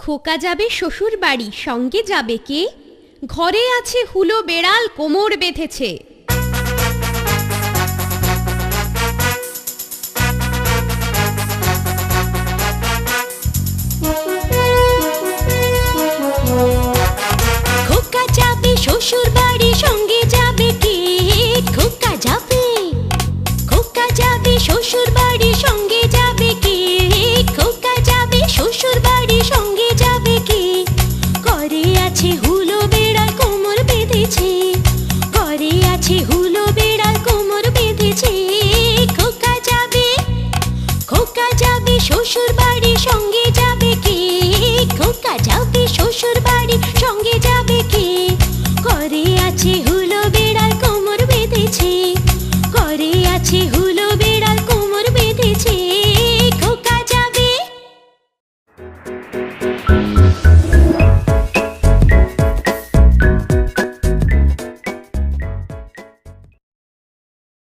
খোকা যাবে শ্বশুর বাড়ি, সঙ্গে যাবে কে? ঘরে আছে হুলো বেড়াল, কোমর বেঁধেছে। খোকা যাবে শ্বশুর বাড়ি, সঙ্গে যাবে কে? খোকা যাবে শ্বশুর বাড়ি, সঙ্গে যাবে কে? খোকা যাবে শ্বশুর বাড়ি, সঙ্গে যাবে কে? ঘরে আছে হুলো বেড়াল, কোমর বেঁধেছে। ঘরে আছে হুলো বেড়াল, কোমর বেঁধেছে। খোকা যাবে শ্বশুর বাড়ি।